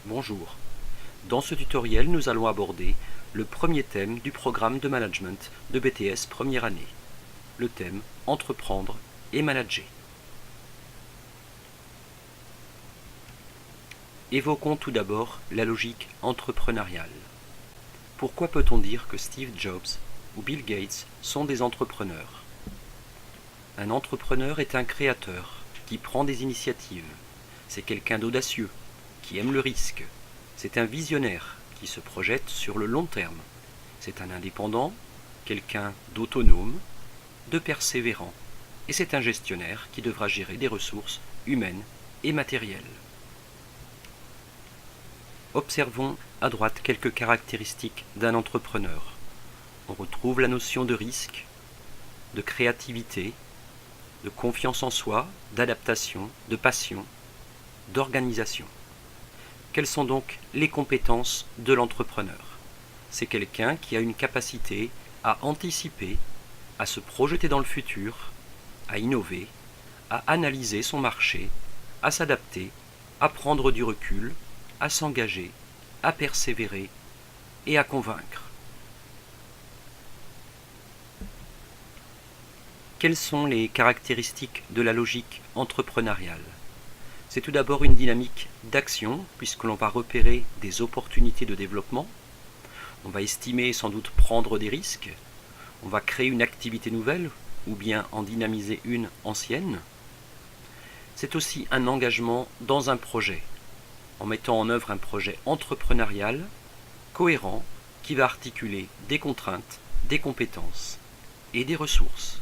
Bonjour. Dans ce tutoriel, nous allons aborder le premier thème du programme de management de BTS première année. Le thème Entreprendre et manager. Évoquons tout d'abord la logique entrepreneuriale. Pourquoi peut-on dire que Steve Jobs ou Bill Gates sont des entrepreneurs? Un entrepreneur est un créateur qui prend des initiatives. C'est quelqu'un d'audacieux, qui aime le risque. C'est un visionnaire qui se projette sur le long terme. C'est un indépendant, quelqu'un d'autonome, de persévérant. Et c'est un gestionnaire qui devra gérer des ressources humaines et matérielles. Observons à droite quelques caractéristiques d'un entrepreneur. On retrouve la notion de risque, de créativité, de confiance en soi, d'adaptation, de passion, d'organisation. Quelles sont donc les compétences de l'entrepreneur? C'est quelqu'un qui a une capacité à anticiper, à se projeter dans le futur, à innover, à analyser son marché, à s'adapter, à prendre du recul, à s'engager, à persévérer et à convaincre. Quelles sont les caractéristiques de la logique entrepreneuriale? C'est tout d'abord une dynamique d'action, puisque l'on va repérer des opportunités de développement, on va estimer et sans doute prendre des risques, on va créer une activité nouvelle, ou bien en dynamiser une ancienne. C'est aussi un engagement dans un projet, en mettant en œuvre un projet entrepreneurial, cohérent, qui va articuler des contraintes, des compétences et des ressources.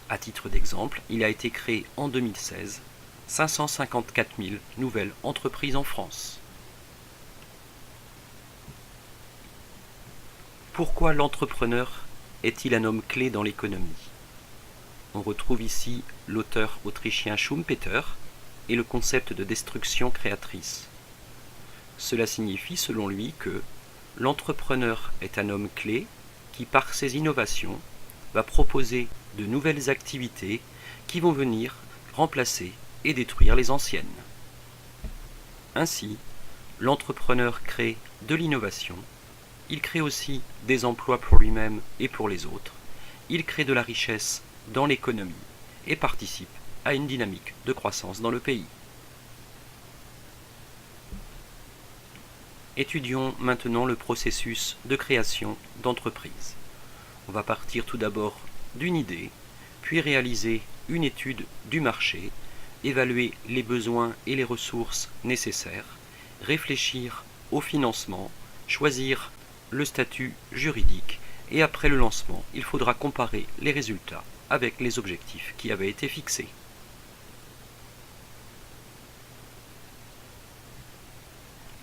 À titre d'exemple, il a été créé en 2016 554 000 nouvelles entreprises en France. Pourquoi l'entrepreneur est-il un homme clé dans l'économie? On retrouve ici l'auteur autrichien Schumpeter et le concept de destruction créatrice. Cela signifie, selon lui, que l'entrepreneur est un homme clé qui, par ses innovations, va proposer de nouvelles activités qui vont venir remplacer et détruire les anciennes. Ainsi, l'entrepreneur crée de l'innovation, il crée aussi des emplois pour lui-même et pour les autres, il crée de la richesse dans l'économie et participe à une dynamique de croissance dans le pays. Étudions maintenant le processus de création d'entreprise. On va partir tout d'abord d'une idée, puis réaliser une étude du marché, évaluer les besoins et les ressources nécessaires, réfléchir au financement, choisir le statut juridique et après le lancement, il faudra comparer les résultats avec les objectifs qui avaient été fixés.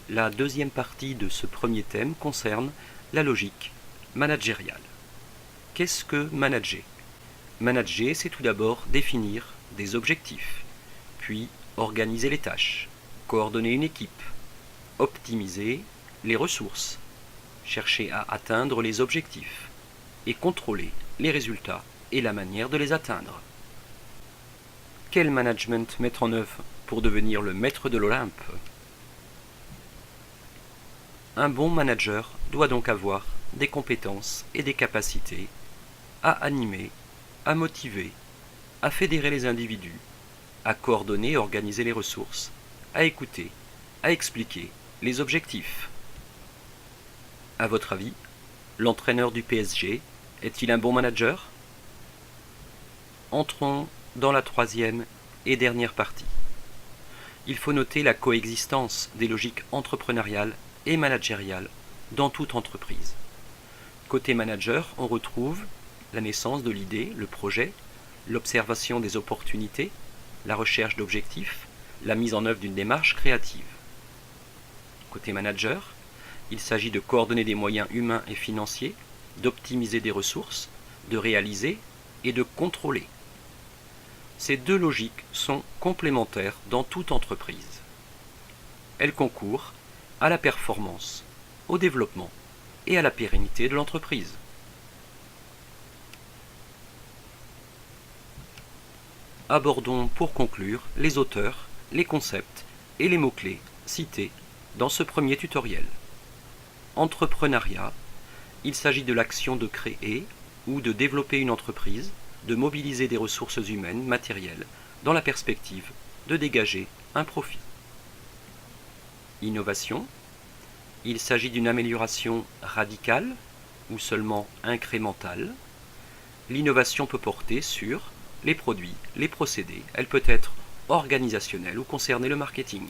La deuxième partie de ce premier thème concerne la logique managériale. Qu'est-ce que manager? Manager, c'est tout d'abord définir des objectifs, puis organiser les tâches, coordonner une équipe, optimiser les ressources, chercher à atteindre les objectifs et contrôler les résultats et la manière de les atteindre. Quel management mettre en œuvre pour devenir le maître de l'Olympe? Un bon manager doit donc avoir des compétences et des capacités à animer, à motiver, à fédérer les individus, à coordonner et organiser les ressources, à écouter, à expliquer les objectifs. À votre avis, l'entraîneur du PSG est-il un bon manager? Entrons dans la troisième et dernière partie. Il faut noter la coexistence des logiques entrepreneuriales et managériales dans toute entreprise. Côté manager, on retrouve la naissance de l'idée, le projet, l'observation des opportunités, la recherche d'objectifs, la mise en œuvre d'une démarche créative. Côté manager, il s'agit de coordonner des moyens humains et financiers, d'optimiser des ressources, de réaliser et de contrôler. Ces deux logiques sont complémentaires dans toute entreprise. Elles concourent à la performance, au développement et à la pérennité de l'entreprise. Abordons pour conclure les auteurs, les concepts et les mots-clés cités dans ce premier tutoriel. Entrepreneuriat, il s'agit de l'action de créer ou de développer une entreprise, de mobiliser des ressources humaines, matérielles, dans la perspective de dégager un profit. Innovation, il s'agit d'une amélioration radicale ou seulement incrémentale. L'innovation peut porter sur les produits, les procédés, elle peut être organisationnelle ou concerner le marketing.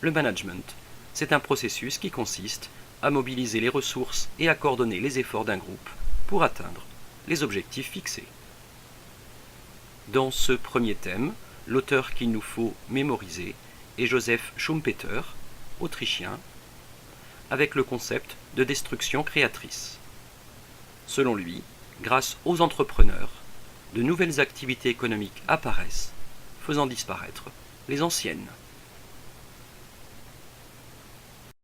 Le management, c'est un processus qui consiste à mobiliser les ressources et à coordonner les efforts d'un groupe pour atteindre les objectifs fixés. Dans ce premier thème, l'auteur qu'il nous faut mémoriser est Joseph Schumpeter, autrichien, avec le concept de destruction créatrice. Selon lui, grâce aux entrepreneurs, de nouvelles activités économiques apparaissent, faisant disparaître les anciennes.